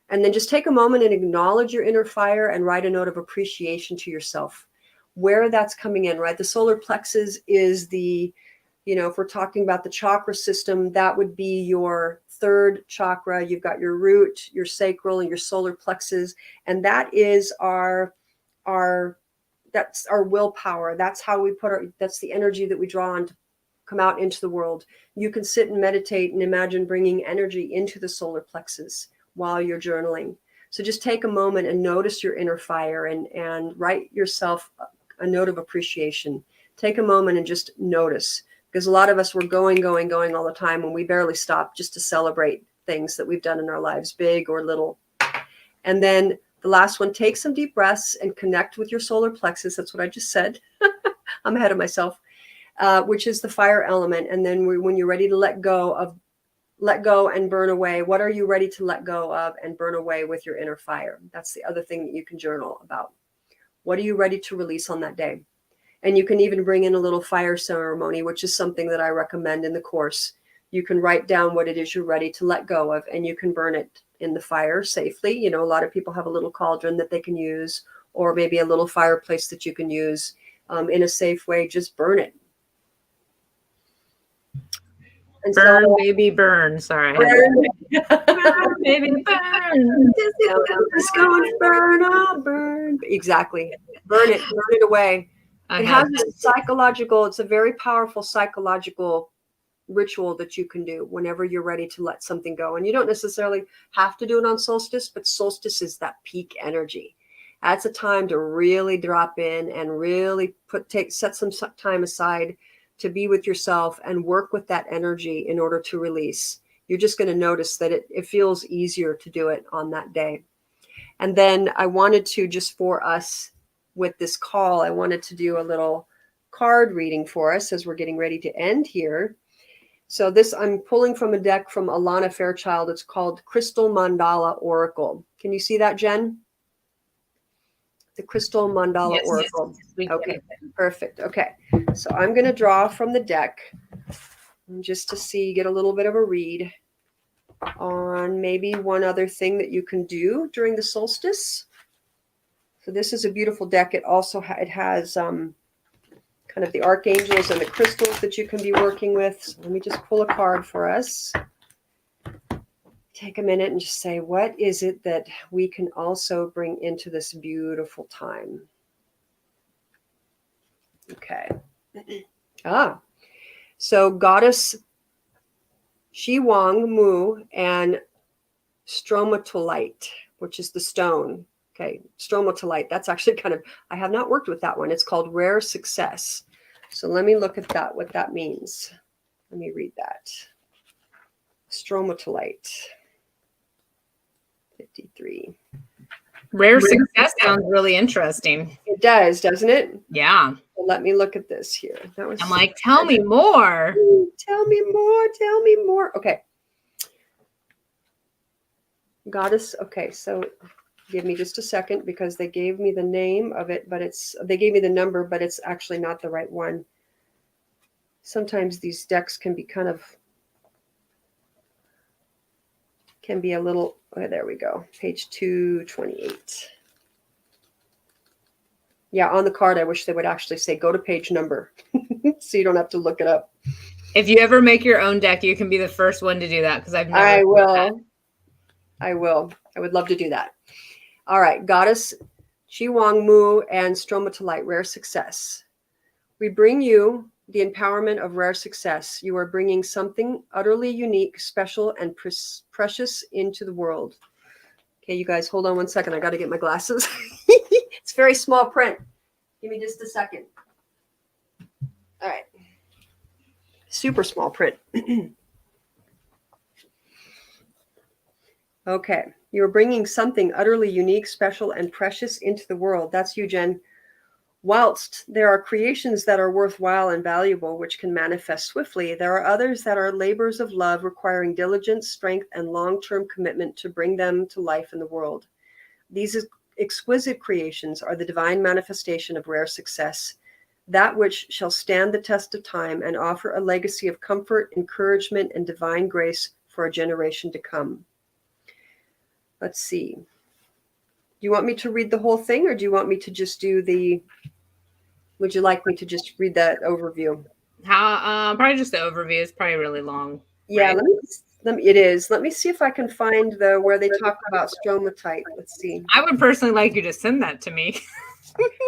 Speaker 2: And then just take a moment and acknowledge your inner fire and write a note of appreciation to yourself, where that's coming in, right? The solar plexus is if we're talking about the chakra system, that would be your third chakra. You've got your root, your sacral, and your solar plexus. And that is that's our willpower. That's how we that's the energy that we draw on to come out into the world. You can sit and meditate and imagine bringing energy into the solar plexus while you're journaling. So just take a moment and notice your inner fire and write yourself a note of appreciation. Take a moment and just notice, because a lot of us, we're going all the time when we barely stop just to celebrate things that we've done in our lives, big or little. And then the last one, take some deep breaths and connect with your solar plexus. That's what I just said. I'm ahead of myself, which is the fire element. And then when you're ready to let go of let go and burn away? What are you ready to let go of and burn away with your inner fire? That's the other thing that you can journal about. What are you ready to release on that day? And you can even bring in a little fire ceremony, which is something that I recommend in the course. You can write down what it is you're ready to let go of, and you can burn it in the fire safely. You know, a lot of people have a little cauldron that they can use, or maybe a little fireplace that you can use in a safe way. Just burn it.
Speaker 1: And burn, so, baby, burn. Sorry. Burn,
Speaker 2: burn baby, burn. It's going to burn, I'll burn. Exactly. Burn it away. It has a psychological, it's a very powerful psychological ritual that you can do whenever you're ready to let something go. And you don't necessarily have to do it on solstice, but solstice is that peak energy. That's a time to really drop in and really set some time aside to be with yourself and work with that energy in order to release. You're just going to notice that it feels easier to do it on that day. And then I wanted to, just for us with this call, I wanted to do a little card reading for us as we're getting ready to end here. So this, I'm pulling from a deck from Alana Fairchild. It's called Crystal Mandala Oracle. Can you see that, Jen? The Crystal Mandala Oracle. Yes, okay, perfect. Okay, so I'm going to draw from the deck just to get a little bit of a read on maybe one other thing that you can do during the solstice. So this is a beautiful deck. It also it has kind of the archangels and the crystals that you can be working with. So let me just pull a card for us. Take a minute and just say, what is it that we can also bring into this beautiful time? Okay. So goddess 𝐂𝐤𝐿 and stromatolite, which is the stone. Okay, stromatolite. That's actually I have not worked with that one. It's called Rare Success. So let me look at that, what that means. Let me read that. Stromatolite. 53.
Speaker 1: Rare Success sounds really interesting.
Speaker 2: It does, doesn't it?
Speaker 1: Yeah.
Speaker 2: Well, let me look at this here.
Speaker 1: I'm like, tell me more.
Speaker 2: Tell me more. Tell me more. Okay. Goddess. Okay, so give me just a second because they gave me the name of it, but they gave me the number, but it's actually not the right one. Sometimes these decks can be a little, oh, there we go. Page 228. Yeah, on the card, I wish they would actually say, go to page number. So you don't have to look it up.
Speaker 1: If you ever make your own deck, you can be the first one to do that because I've never.
Speaker 2: I will. I would love to do that. All right. Goddess 𝐂𝐤𝐿 and stromatolite, Rare Success. We bring you the empowerment of rare success. You are bringing something utterly unique, special, and precious into the world. Okay, you guys, hold on one second. I got to get my glasses. It's very small print. Give me just a second. All right. Super small print. Okay. You're bringing something utterly unique, special, and precious into the world. That's you, Jen. Whilst there are creations that are worthwhile and valuable, which can manifest swiftly, there are others that are labors of love requiring diligence, strength, and long-term commitment to bring them to life in the world. These exquisite creations are the divine manifestation of rare success, that which shall stand the test of time and offer a legacy of comfort, encouragement, and divine grace for a generation to come. Let's see. Do you want me to read the whole thing, or do you want me to just do would you like me to just read that overview?
Speaker 1: Probably just the overview. It's probably really long.
Speaker 2: Yeah,
Speaker 1: right?
Speaker 2: It is. Let me see if I can find where they talk about stromatite. Let's see.
Speaker 1: I would personally like you to send that to me.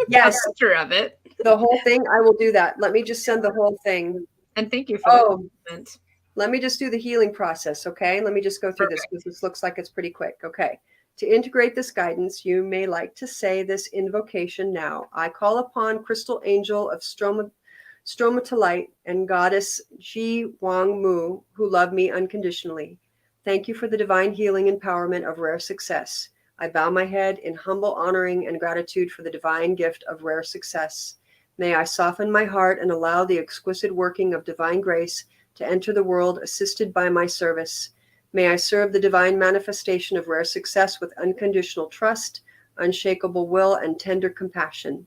Speaker 2: Yes.
Speaker 1: A picture of it.
Speaker 2: The whole thing, I will do that. Let me just send the whole thing.
Speaker 1: And thank you for the comment.
Speaker 2: Let me just do the healing process, okay? Let me just go through this because this looks like it's pretty quick. Okay. To integrate this guidance, you may like to say this invocation now. I call upon Crystal Angel of Stromatolite and Goddess 𝐂𝐤𝐿, who love me unconditionally. Thank you for the divine healing empowerment of rare success. I bow my head in humble honoring and gratitude for the divine gift of rare success. May I soften my heart and allow the exquisite working of divine grace to enter the world assisted by my service. May I serve the divine manifestation of rare success with unconditional trust, unshakable will, and tender compassion.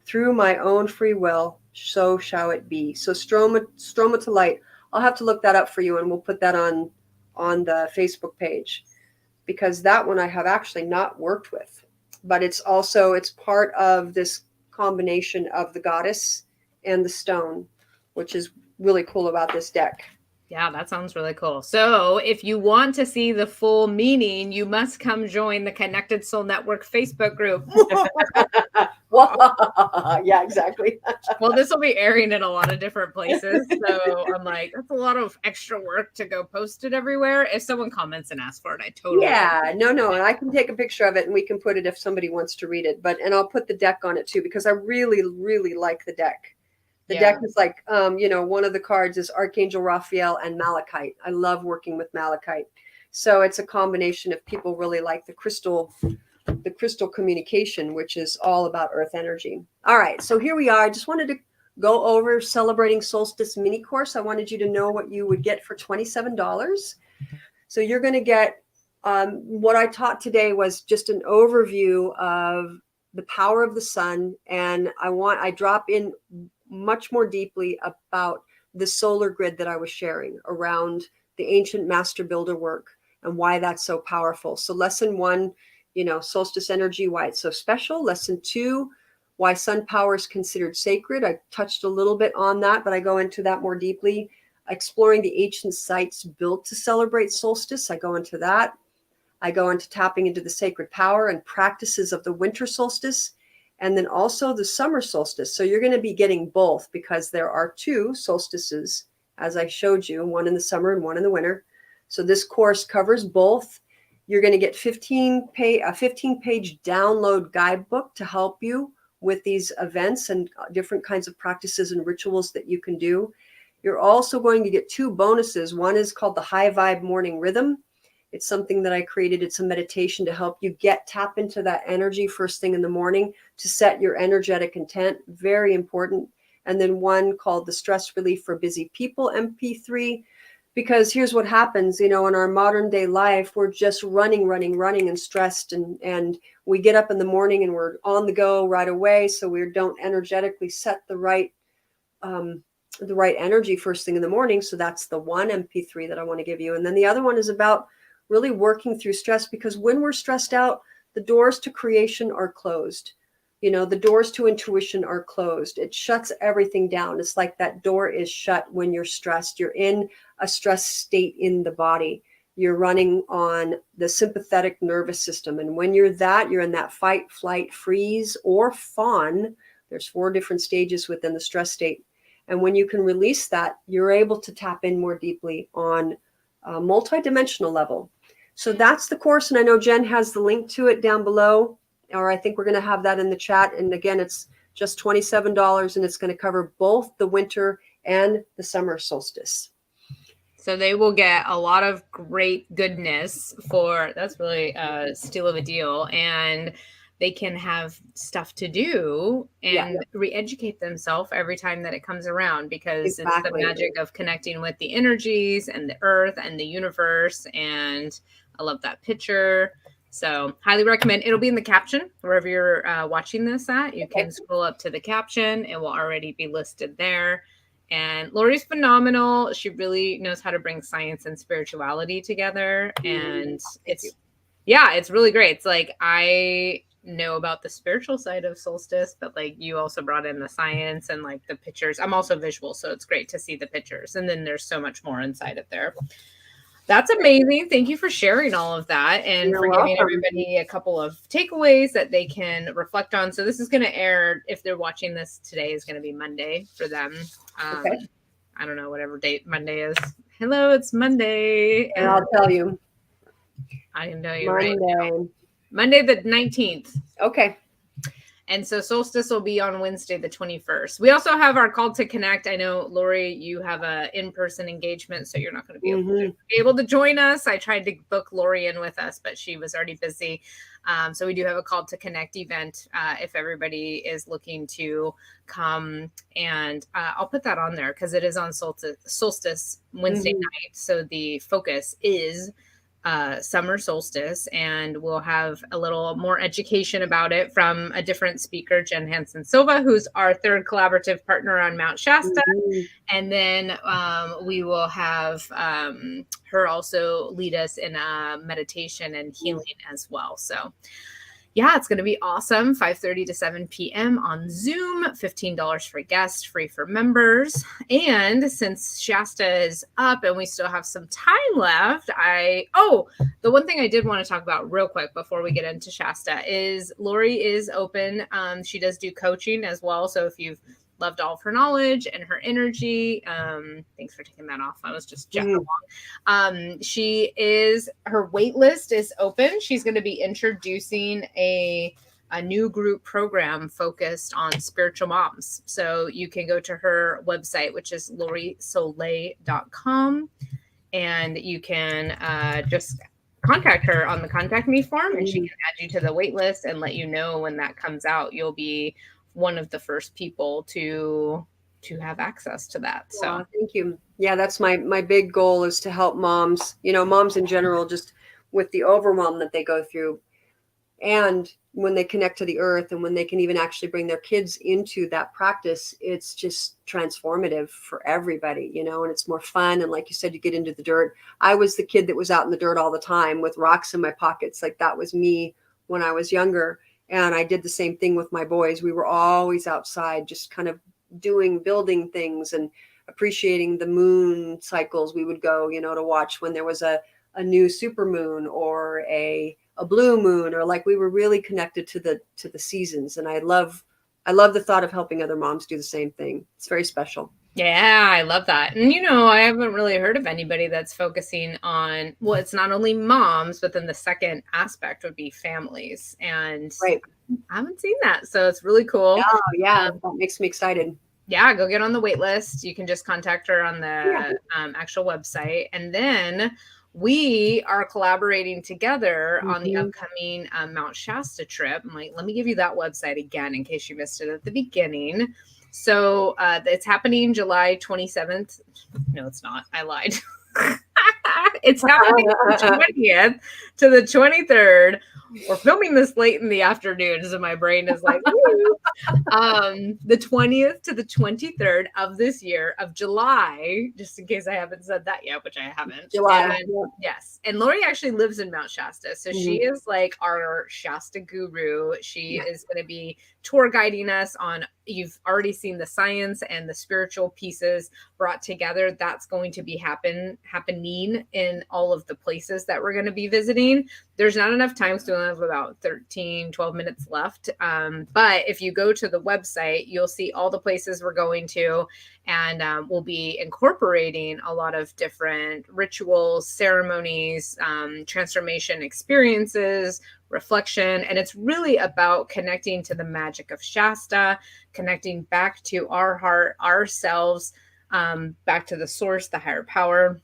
Speaker 2: Through my own free will, so shall it be. So stroma to light. I'll have to look that up for you, and we'll put that on the Facebook page, because that one I have actually not worked with. But it's part of this combination of the goddess and the stone, which is really cool about this deck.
Speaker 1: Yeah, that sounds really cool. So if you want to see the full meaning, you must come join the Connected Soul Network Facebook group.
Speaker 2: Yeah, exactly.
Speaker 1: Well, this will be airing in a lot of different places. So I'm like, that's a lot of extra work to go post it everywhere. If someone comments and asks for it, I totally.
Speaker 2: Yeah, no. And I can take a picture of it and we can put it if somebody wants to read it. And I'll put the deck on it too, because I really, really like the deck. The deck is like, one of the cards is Archangel Raphael and Malachite. I love working with Malachite. So it's a combination of people really like the crystal communication, which is all about earth energy. All right. So here we are. I just wanted to go over Celebrating Solstice mini course. I wanted you to know what you would get for $27. So you're going to get, what I taught today was just an overview of the power of the sun. And I drop in much more deeply about the solar grid that I was sharing around the ancient master builder work and why that's so powerful. So lesson 1, solstice energy, why it's so special. Lesson 2, why sun power is considered sacred. I touched a little bit on that, but I go into that more deeply. Exploring the ancient sites built to celebrate solstice. I go into that. I go into tapping into the sacred power and practices of the winter solstice, and then also the summer solstice. So you're going to be getting both, because there are 2 solstices, as I showed you, one in the summer and one in the winter. So this course covers both. You're going to get a 15-page download guidebook to help you with these events and different kinds of practices and rituals that you can do. You're also going to get 2 bonuses. One is called the High Vibe Morning Rhythm. It's something that I created. It's a meditation to help you tap into that energy first thing in the morning to set your energetic intent. Very important. And then one called the Stress Relief for Busy People MP3, because here's what happens, in our modern day life, we're just running and stressed, and we get up in the morning and we're on the go right away. So we don't energetically set the right energy first thing in the morning. So that's the one MP3 that I want to give you. And then the other one is about really working through stress, because when we're stressed out, the doors to creation are closed. The doors to intuition are closed. It shuts everything down. It's like that door is shut when you're stressed. You're in a stress state in the body. You're running on the sympathetic nervous system. And when you're in that fight, flight, freeze, or fawn. There's 4 different stages within the stress state. And when you can release that, you're able to tap in more deeply on a multidimensional level. So that's the course. And I know Jen has the link to it down below, or I think we're going to have that in the chat. And again, it's just $27, and it's going to cover both the winter and the summer solstice.
Speaker 1: So they will get a lot of great goodness that's really a steal of a deal. And they can have stuff to do and re-educate themselves every time that it comes around, because it's the magic of connecting with the energies and the earth and the universe. And I love that picture. So highly recommend. It'll be in the caption wherever you're watching this at. You can scroll up to the caption. It will already be listed there. And Lorie's phenomenal. She really knows how to bring science and spirituality together. And it's really great. It's like, I know about the spiritual side of solstice, but like you also brought in the science and like the pictures. I'm also visual, so it's great to see the pictures. And then there's so much more inside of there. That's amazing. Thank you for sharing all of that, and for giving everybody a couple of takeaways that they can reflect on. So this is going to air, if they're watching this today, is going to be Monday for them. I don't know, whatever date Monday is. Hello, it's Monday.
Speaker 2: And I'll tell you.
Speaker 1: I can tell you right now. Monday the 19th.
Speaker 2: Okay.
Speaker 1: And so Solstice will be on Wednesday, the 21st. We also have our call to connect. I know, Lorie, you have a in-person engagement, so you're not going to be able to join us. I tried to book Lorie in with us, but she was already busy. So we do have a call to connect event if everybody is looking to come. And I'll put that on there because it is on Solstice Wednesday night. So the focus is Summer Solstice, and we'll have a little more education about it from a different speaker, Jen Hansen Silva, who's our third collaborative partner on Mount Shasta. And then we will have her also lead us in a meditation and healing as well. So yeah, it's going to be awesome. 5:30 to 7 p.m. on Zoom, $15 for guests, free for members. And since Shasta is up and we still have some time left, the one thing I did want to talk about real quick before we get into Shasta is Lorie is open. She does do coaching as well. So if you've loved all of her knowledge and her energy. Thanks for taking that off. I was just checking along. Her waitlist is open. She's going to be introducing a new group program focused on spiritual moms. So you can go to her website, which is LorieSolay.com, and you can just contact her on the contact me form, and she can add you to the wait list and let you know when that comes out. You'll be one of the first people to have access to that. So
Speaker 2: thank you. Yeah, that's my big goal, is to help moms, moms in general, just with the overwhelm that they go through. And when they connect to the earth and when they can even actually bring their kids into that practice, it's just transformative for everybody, and it's more fun. And like you said, you get into the dirt. I was the kid that was out in the dirt all the time with rocks in my pockets. Like, that was me when I was younger. And I did the same thing with my boys. We were always outside, just kind of building things and appreciating the moon cycles. We would go, to watch when there was a new super moon or a blue moon, or like, we were really connected to the seasons. And I love the thought of helping other moms do the same thing. It's very special.
Speaker 1: Yeah, I love that. And, I haven't really heard of anybody that's focusing on, well, it's not only moms, but then the second aspect would be families. And
Speaker 2: right.
Speaker 1: I haven't seen that. So it's really cool.
Speaker 2: Oh, yeah. That makes me excited.
Speaker 1: Yeah, go get on the wait list. You can just contact her on the actual website. And then we are collaborating together on the upcoming Mount Shasta trip. I'm like, let me give you that website again in case you missed it at the beginning. So it's happening July 27th. No, it's not. I lied. It's happening from the 20th to the 23rd. We're filming this late in the afternoon, so my brain is like, the 20th to the 23rd of this year of July, just in case I haven't said that yet, which I haven't.
Speaker 2: July.
Speaker 1: Yes. And Lorie actually lives in Mount Shasta. So she is like our Shasta guru. She is going to be tour guiding us on, you've already seen the science and the spiritual pieces brought together. That's going to be happening in all of the places that we're going to be visiting. There's not enough time, so we have about 12 minutes left. But if you go to the website, you'll see all the places we're going to, and we'll be incorporating a lot of different rituals, ceremonies, transformation experiences, reflection. And it's really about connecting to the magic of Shasta, connecting back to our heart, ourselves, back to the source, the higher power,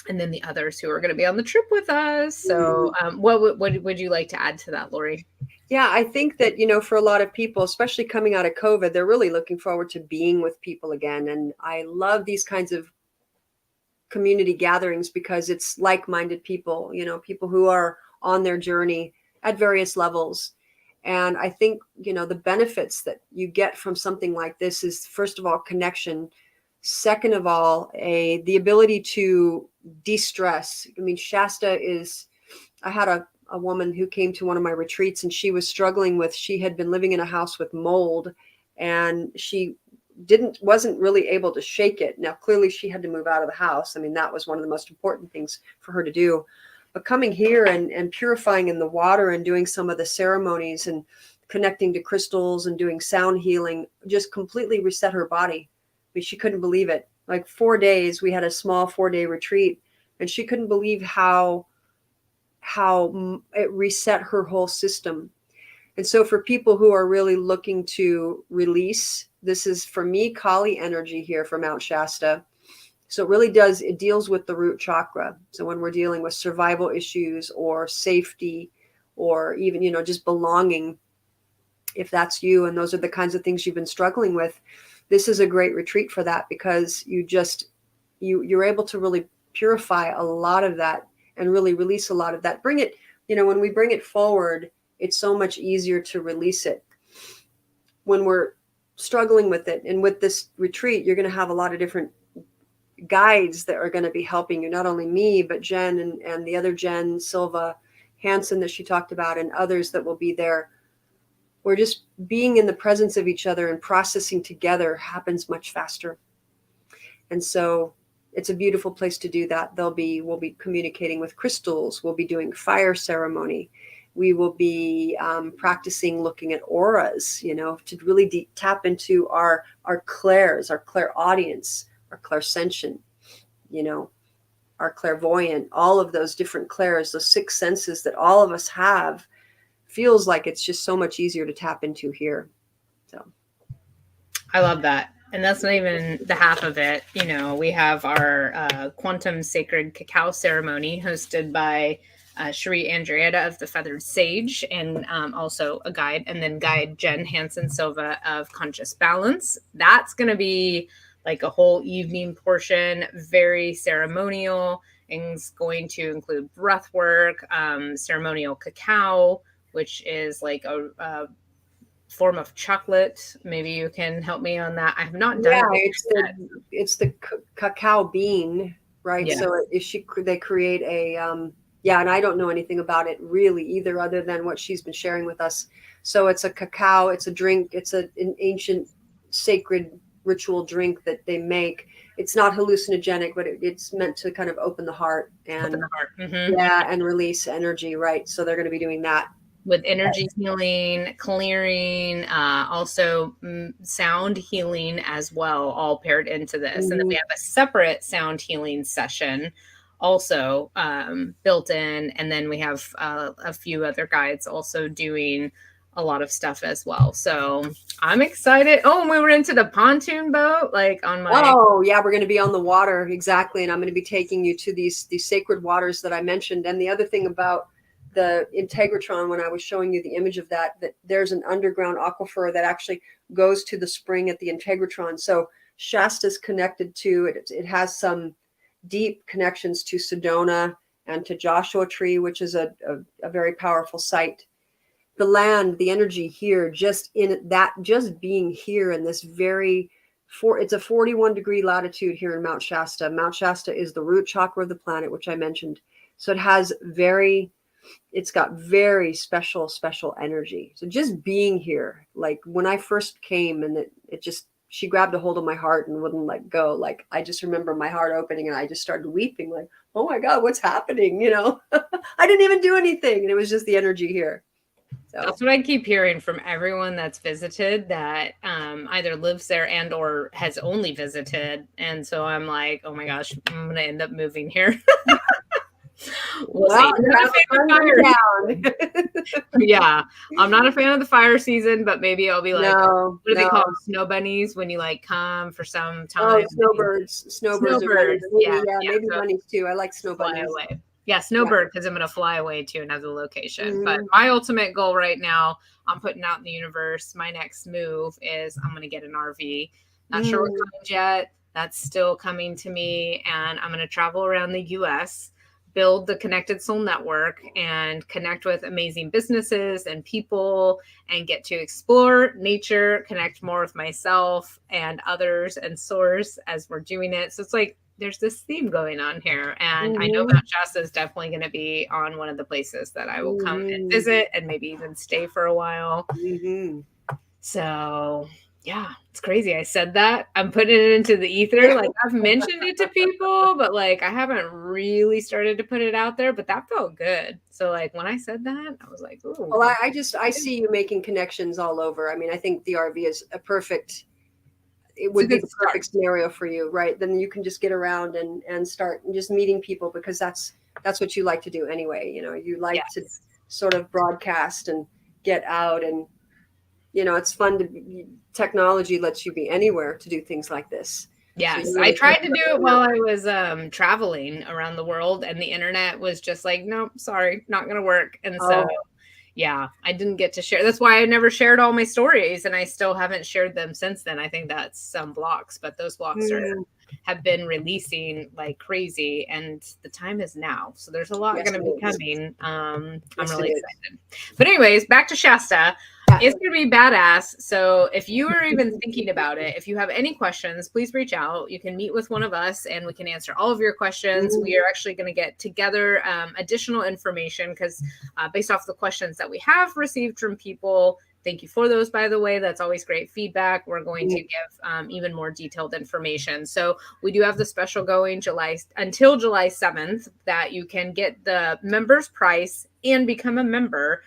Speaker 1: and then the others who are going to be on the trip with us. So what would you like to add to that, Lorie?
Speaker 2: Yeah, I think that, for a lot of people, especially coming out of COVID, they're really looking forward to being with people again. And I love these kinds of community gatherings because it's like-minded people, people who are on their journey at various levels. And I think, the benefits that you get from something like this is, first of all, connection. Second of all, the ability to de-stress. I mean, Shasta is, I had a woman who came to one of my retreats, and she was struggling with, she had been living in a house with mold, and she wasn't really able to shake it. Now, clearly she had to move out of the house. I mean, that was one of the most important things for her to do. But coming here and purifying in the water and doing some of the ceremonies and connecting to crystals and doing sound healing just completely reset her body. I mean, she couldn't believe it. Like 4 days, we had a small 4-day retreat, and she couldn't believe how it reset her whole system. And so for people who are really looking to release, this is for me, Kali energy here from Mount Shasta. So it deals with the root chakra. So when we're dealing with survival issues or safety or even, just belonging, if that's you and those are the kinds of things you've been struggling with, this is a great retreat for that, because you're able to really purify a lot of that and really release a lot of that. Bring it, when we bring it forward, it's so much easier to release it when we're struggling with it. And with this retreat, you're going to have a lot of different guides that are going to be helping you, not only me, but Jen and the other Jen Silva Hansen that she talked about, and others that will be there. We're just being in the presence of each other and processing together happens much faster. And so it's a beautiful place to do that. We'll be communicating with crystals. We'll be doing fire ceremony. We will be practicing looking at auras, to really tap into our clairs, our clairaudience, our clairsentient, our clairvoyant, all of those different clairs, those 6 senses that all of us have. Feels like it's just so much easier to tap into here. So
Speaker 1: I love that. And that's not even the half of it. We have our quantum sacred cacao ceremony hosted by Cherie Andrietta of the Feathered Sage, and also a guide, and then guide Jen Hansen Silva of Conscious Balance. That's going to be like a whole evening portion, very ceremonial, and it's going to include breath work, ceremonial cacao, which is like a form of chocolate. Maybe you can help me on that. I have not done it.
Speaker 2: It's the cacao bean, right?
Speaker 1: Yes.
Speaker 2: So they create a and I don't know anything about it really either, other than what she's been sharing with us. So it's a cacao, it's a drink, it's an ancient sacred ritual drink that they make. It's not hallucinogenic, but it's meant to kind of open the heart and and release energy, right? So they're going to be doing that
Speaker 1: with energy healing, clearing, also sound healing as well, all paired into this. And then we have a separate sound healing session also built in. And then we have a few other guides also doing a lot of stuff as well. So I'm excited. Oh, and we were into the pontoon boat, like on my.
Speaker 2: Oh yeah, we're going to be on the water. Exactly. And I'm going to be taking you to these sacred waters that I mentioned. And the other thing about the Integratron, when I was showing you the image of that there's an underground aquifer that actually goes to the spring at the Integratron. So Shasta's connected to it. It has some deep connections to Sedona and to Joshua Tree, which is a very powerful site. The land, the energy here, just being here in this it's a 41-degree latitude here in Mount Shasta. Mount Shasta is the root chakra of the planet, which I mentioned. So it's got very special energy. So just being here, like when I first came, and she grabbed a hold of my heart and wouldn't let go. Like I just remember my heart opening and I just started weeping, like, oh my God, what's happening? I didn't even do anything. And it was just the energy here. So
Speaker 1: that's what I keep hearing from everyone that's visited, that either lives there and or has only visited. And so I'm like, oh my gosh, I'm going to end up moving here. We'll see. Yeah, I'm not a fan of the fire season, but maybe I'll be like, what do they call them? Snow bunnies when you like come for some time?
Speaker 2: Oh, snowbirds.
Speaker 1: Snowbirds. Yeah,
Speaker 2: maybe bunnies too. I like snow bunnies.
Speaker 1: Away. Yeah, snowbird, because I'm going to fly away to another location. But my ultimate goal right now, I'm putting out in the universe, my next move is I'm going to get an RV. Not sure what kind yet. That's still coming to me. And I'm going to travel around the U.S., build the Connected Soul Network, and connect with amazing businesses and people, and get to explore nature, connect more with myself and others and source as we're doing it. So it's like there's this theme going on here. And I know Mount Shasta is definitely going to be on one of the places that I will come and visit and maybe even stay for a while. So yeah, it's crazy. I said that. I'm putting it into the ether. Like I've mentioned it to people, but like I haven't really started to put it out there, but that felt good. So like when I said that, I was like, ooh.
Speaker 2: Well, I see you making connections all over. I mean, I think the RV is it would be the perfect scenario for you, right? Then you can just get around and start just meeting people, because that's what you like to do anyway. You like to sort of broadcast and get out. And, it's fun technology lets you be anywhere to do things like this.
Speaker 1: Yes,
Speaker 2: So
Speaker 1: I tried to do it while I was traveling around the world, and the internet was just like, nope, sorry, not going to work. And so, yeah, I didn't get to share. That's why I never shared all my stories, and I still haven't shared them since then. I think that's some blocks, but those blocks have been releasing like crazy, and the time is now. So there's a lot going to be coming. I'm really excited. But anyways, back to Shasta. It's going to be badass. So if you are even thinking about it, if you have any questions, please reach out. You can meet with one of us and we can answer all of your questions. We are actually going to get together additional information because based off the questions that we have received from people, thank you for those, by the way. That's always great feedback. We're going to give even more detailed information. So we do have the special going until July 7th that you can get the member's price and become a member.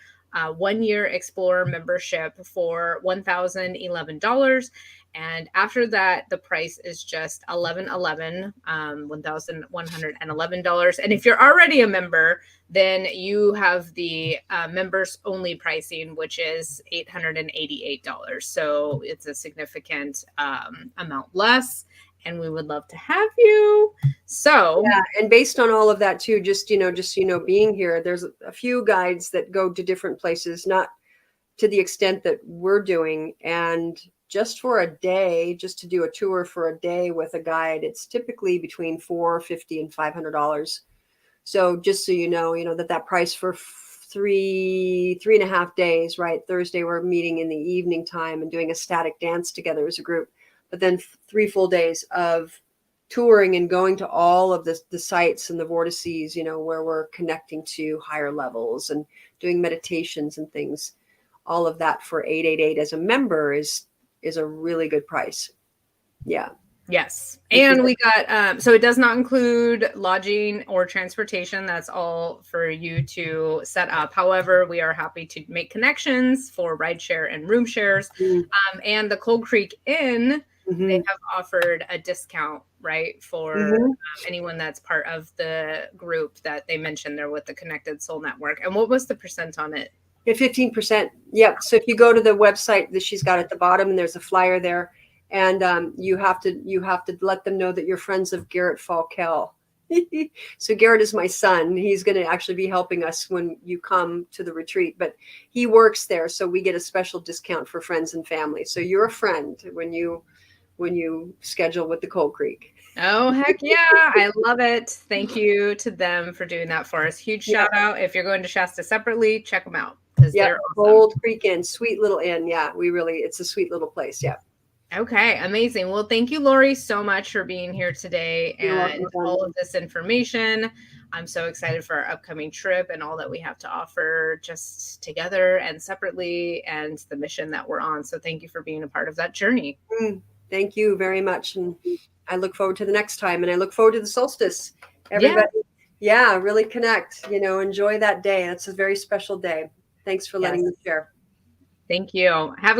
Speaker 1: 1 year Explorer membership for $1,011. And after that, the price is just $1,111. And if you're already a member, then you have the members only pricing, which is $888. So it's a significant amount less. And we would love to have you. So
Speaker 2: and based on all of that too, just being here, there's a few guides that go to different places, not to the extent that we're doing. And just for a day, just to do a tour for a day with a guide, it's typically between $450 and $500. So just so you know that price for three and a half days, right? Thursday, we're meeting in the evening time and doing a static dance together as a group. But then 3 full days of touring and going to all of the sites and the vortices, where we're connecting to higher levels and doing meditations and things. All of that for $888 as a member is a really good price. Yeah.
Speaker 1: Yes. And we got, so it does not include lodging or transportation. That's all for you to set up. However, we are happy to make connections for rideshare and room shares. And the Cold Creek Inn, they have offered a discount, right, for anyone that's part of the group that they mentioned there with the Connected Soul Network. And what was the percent on it?
Speaker 2: 15%. Yep. So if you go to the website that she's got at the bottom, and there's a flyer there, and you have to let them know that you're friends of 𝐂𝐭𝐡. So Garrett is my son. He's going to actually be helping us when you come to the retreat, but he works there, so we get a special discount for friends and family. So you're a friend when you schedule with the Cold Creek.
Speaker 1: Oh, heck yeah. I love it. Thank you to them for doing that for us. Huge shout out. If you're going to Shasta separately, check them out.
Speaker 2: Yeah, Cold Creek Inn, sweet little inn. Yeah, it's a sweet little place. Yeah.
Speaker 1: Okay, amazing. Well, thank you, Lorie, so much for being here today and all of this information. I'm so excited for our upcoming trip and all that we have to offer just together and separately and the mission that we're on. So thank you for being a part of that journey.
Speaker 2: Thank you very much. And I look forward to the next time. And I look forward to the solstice. Everybody, really connect, enjoy that day. That's a very special day. Thanks for letting me share.
Speaker 1: Thank you. Have a good